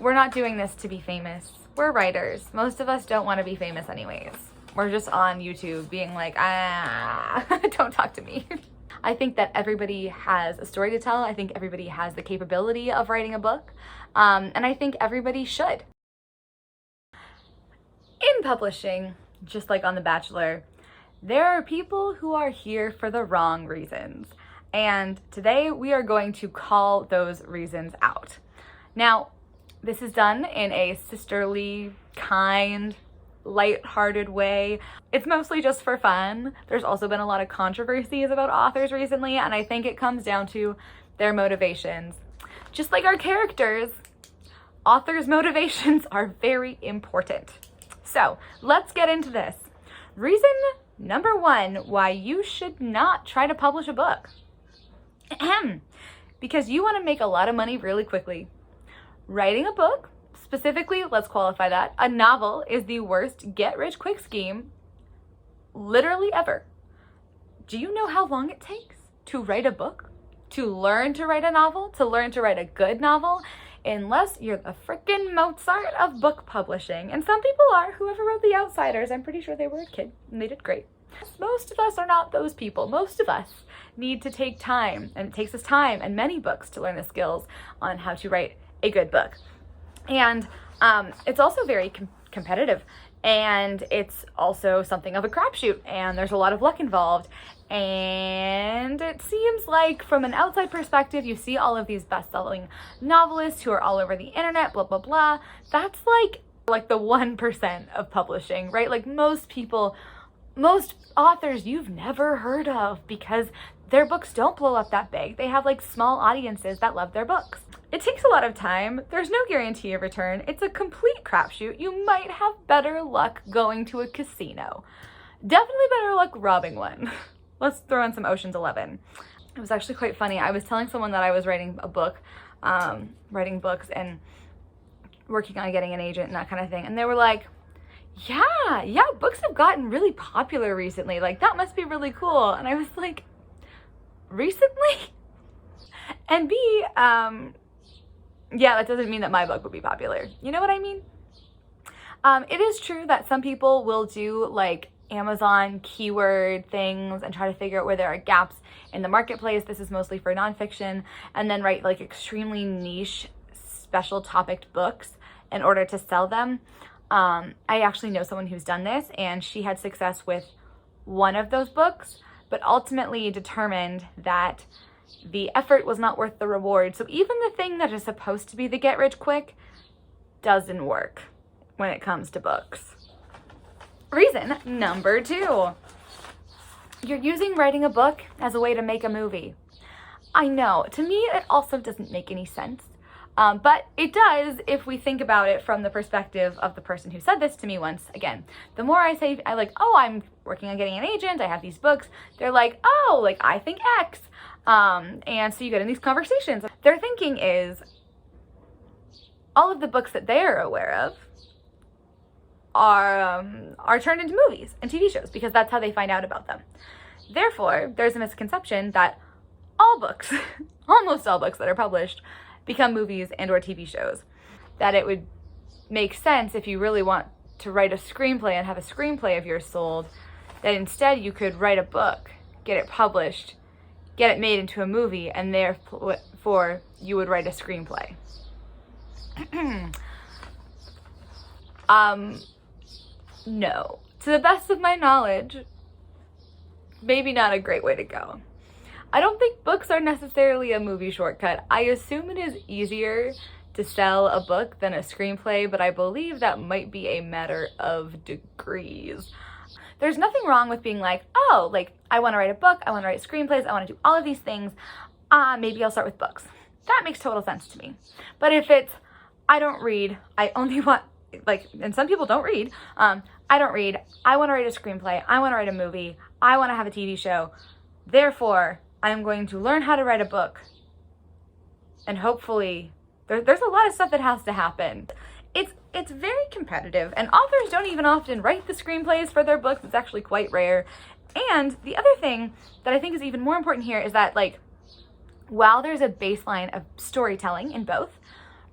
we're not doing this to be famous. We're writers. Most of us don't want to be famous anyways. We're just on YouTube being like, don't talk to me. I think that everybody has a story to tell. I think everybody has the capability of writing a book. And I think everybody should. In publishing, just like on The Bachelor, there are people who are here for the wrong reasons. And today we are going to call those reasons out. Now, this is done in a sisterly, kind, light-hearted way. It's mostly just for fun. There's also been a lot of controversies about authors recently, and I think it comes down to their motivations. Just like our characters, authors' motivations are very important. So let's get into this. Reason number 1 why you should not try to publish a book. Because you want to make a lot of money really quickly. Writing a book, specifically, let's qualify that, a novel, is the worst get-rich-quick scheme literally ever. Do you know how long it takes to write a book? To learn to write a novel? To learn to write a good novel? Unless you're the frickin' Mozart of book publishing. And some people are. Whoever wrote The Outsiders, I'm pretty sure they were a kid and they did great. Most of us are not those people. Most of us need to take time, and it takes us time and many books to learn the skills on how to write a good book. And it's also very competitive, and it's also something of a crapshoot, and there's a lot of luck involved. And it seems like from an outside perspective, you see all of these best-selling novelists who are all over the internet, blah, blah, blah. That's like the 1% of publishing, right? Like most authors you've never heard of because their books don't blow up that big. They have like small audiences that love their books. It takes a lot of time. There's no guarantee of return. It's a complete crapshoot. You might have better luck going to a casino. Definitely better luck robbing one. Let's throw in some Ocean's 11. It was actually quite funny. I was telling someone that I was writing a book, writing books and working on getting an agent and that kind of thing. And they were like, yeah, books have gotten really popular recently. Like, that must be really cool. And I was like, recently? And B, yeah, that doesn't mean that my book would be popular. You know what I mean? It is true that some people will do like Amazon keyword things and try to figure out where there are gaps in the marketplace. This is mostly for nonfiction, and then write like extremely niche, special topic books in order to sell them. I actually know someone who's done this, and she had success with one of those books, but ultimately determined that the effort was not worth the reward. So even the thing that is supposed to be the get rich quick doesn't work when it comes to books. Reason number 2. You're using writing a book as a way to make a movie. I know, to me it also doesn't make any sense. But it does if we think about it from the perspective of the person who said this to me once. Again, the more I say, I'm working on getting an agent, I have these books, they're like, oh, like I think X. And so you get in these conversations. Their thinking is all of the books that they're aware of are turned into movies and TV shows because that's how they find out about them. Therefore, there's a misconception that all books, almost all books that are published, become movies and or TV shows. That it would make sense if you really want to write a screenplay and have a screenplay of yours sold, that instead you could write a book, get it published, get it made into a movie, and therefore you would write a screenplay. No. To the best of my knowledge, maybe not a great way to go. I don't think books are necessarily a movie shortcut. I assume it is easier to sell a book than a screenplay, but I believe that might be a matter of degrees. There's nothing wrong with being like, oh, like I want to write a book, I want to write screenplays, I want to do all of these things. Maybe I'll start with books. That makes total sense to me. But if it's, I don't read, I only want, and some people don't read, I don't read, I want to write a screenplay, I want to write a movie, I want to have a TV show, therefore I'm going to learn how to write a book, and hopefully there's a lot of stuff that has to happen. It's very competitive, and authors don't even often write the screenplays for their books. It's actually quite rare. And the other thing that I think is even more important here is that, while there's a baseline of storytelling in both,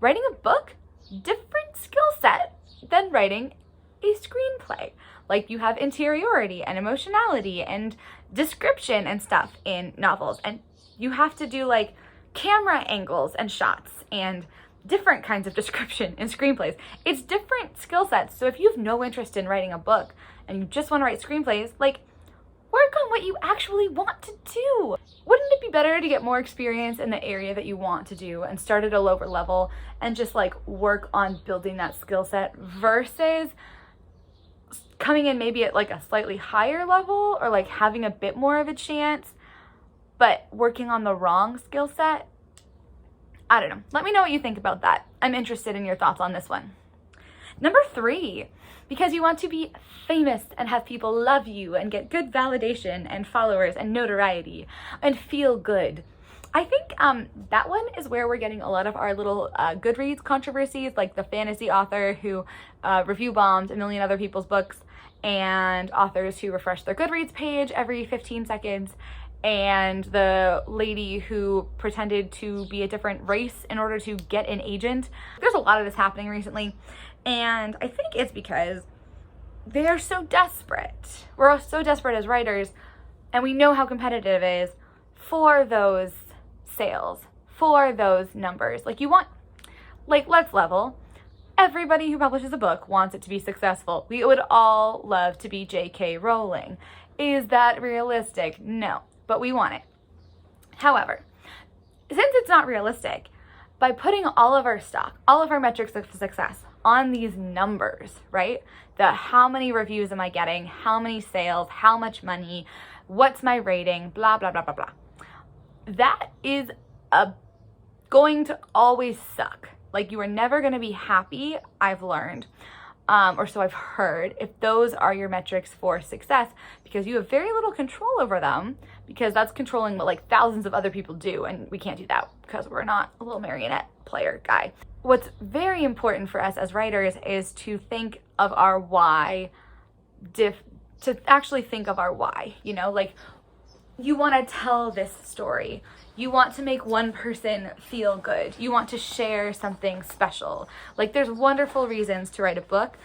writing a book different skill set than writing a screenplay. Like, you have interiority and emotionality and description and stuff in novels, and you have to do like camera angles and shots and different kinds of description in screenplays. It's different skill sets. So if you have no interest in writing a book and you just want to write screenplays, like, work on what you actually want to do. Wouldn't it be better to get more experience in the area that you want to do and start at a lower level and just like work on building that skill set versus coming in maybe at like a slightly higher level or like having a bit more of a chance, but working on the wrong skill set? I don't know. Let me know what you think about that. I'm interested in your thoughts on this one. Number 3, because you want to be famous and have people love you and get good validation and followers and notoriety and feel good. I think that one is where we're getting a lot of our little Goodreads controversies, like the fantasy author who review bombed a million other people's books, and authors who refresh their Goodreads page every 15 seconds, and the lady who pretended to be a different race in order to get an agent. There's a lot of this happening recently, and I think it's because they are so desperate. We're so desperate as writers, and we know how competitive it is for those sales, for those numbers. Like, you want, like, let's level. Everybody who publishes a book wants it to be successful. We would all love to be J.K. Rowling. Is that realistic? No, but we want it. However, since it's not realistic, by putting all of our stock, all of our metrics of success on these numbers, right? The how many reviews am I getting? How many sales? How much money? What's my rating? Blah, blah, blah, blah, blah. That is going to always suck. Like, you are never going to be happy, I've learned, or so I've heard, if those are your metrics for success, because you have very little control over them, because that's controlling what like thousands of other people do, and we can't do that because we're not a little marionette player guy. What's very important for us as writers is to think of our why, to actually think of our why, you know, like, you want to tell this story. You want to make one person feel good. You want to share something special. Like, there's wonderful reasons to write a book,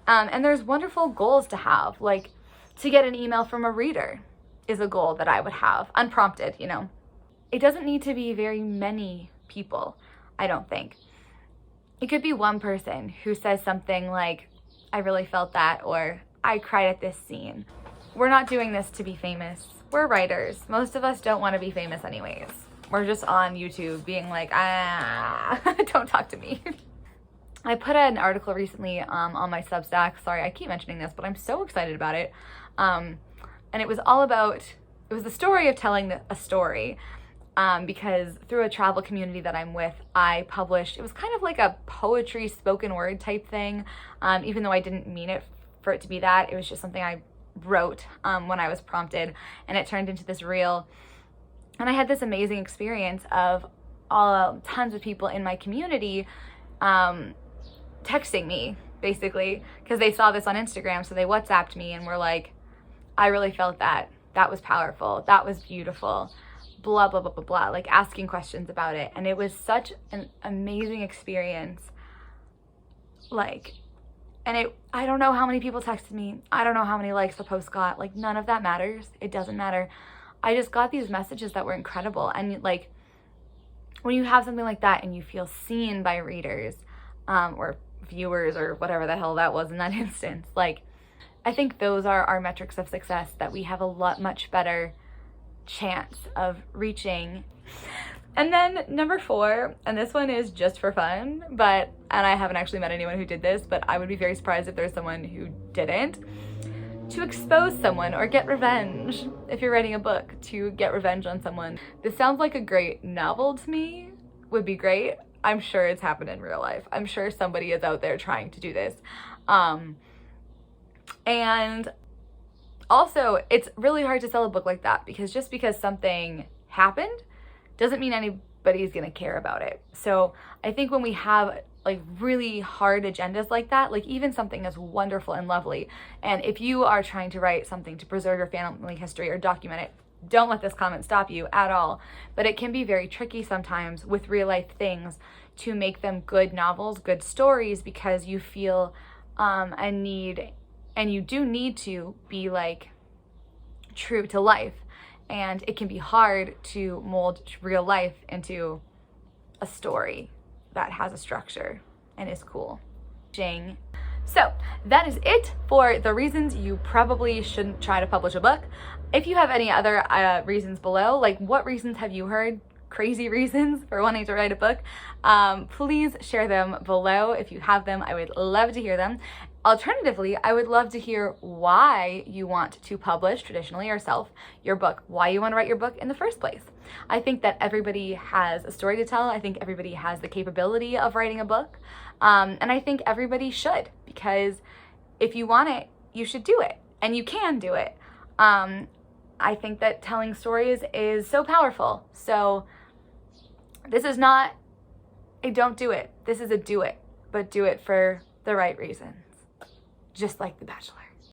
and there's wonderful goals to have. Like, to get an email from a reader is a goal that I would have, unprompted, you know. It doesn't need to be very many people, I don't think. It could be one person who says something like, I really felt that, or I cried at this scene. We're not doing this to be famous. We're writers. Most of us don't want to be famous anyways. We're just on YouTube being like, don't talk to me. I put an article recently on my Substack. Sorry, I keep mentioning this, but I'm so excited about it. And it was all about, it was the story of telling a story. Because through a travel community that I'm with, I published, it was kind of like a poetry spoken word type thing. Even though I didn't mean it for it to be that, it was just something I wrote when I was prompted, and it turned into this reel. And I had this amazing experience of tons of people in my community texting me, basically, because they saw this on Instagram, so they WhatsApped me and were like, I really felt that. That was powerful. That was beautiful. Blah, blah, blah, blah, blah, like asking questions about it. And it was such an amazing experience. Like, and I don't know how many people texted me. I don't know how many likes the post got. Like, none of that matters. It doesn't matter. I just got these messages that were incredible. And like, when you have something like that and you feel seen by readers, or viewers, or whatever the hell that was in that instance, like, I think those are our metrics of success that we have a much better chance of reaching. And then number 4, and this one is just for fun, and I haven't actually met anyone who did this, but I would be very surprised if there's someone who didn't. To expose someone or get revenge. If you're writing a book, to get revenge on someone. This sounds like a great novel to me. Would be great. I'm sure it's happened in real life. I'm sure somebody is out there trying to do this. And also, it's really hard to sell a book like that, because just because something happened doesn't mean anybody's gonna care about it. So I think when we have like really hard agendas like that, like even something as wonderful and lovely, and if you are trying to write something to preserve your family history or document it, don't let this comment stop you at all. But it can be very tricky sometimes with real life things to make them good novels, good stories, because you feel a need, and you do need to be like true to life. And it can be hard to mold real life into a story that has a structure and is cool. So that is it for the reasons you probably shouldn't try to publish a book. If you have any other reasons below, like what reasons have you heard, crazy reasons for wanting to write a book, please share them below. If you have them, I would love to hear them. Alternatively, I would love to hear why you want to publish traditionally yourself your book, why you want to write your book in the first place. I think that everybody has a story to tell. I think everybody has the capability of writing a book. And I think everybody should, because if you want it, you should do it, and you can do it. I think that telling stories is so powerful. So this is not a don't do it. This is a do it, but do it for the right reasons. Just like The Bachelor.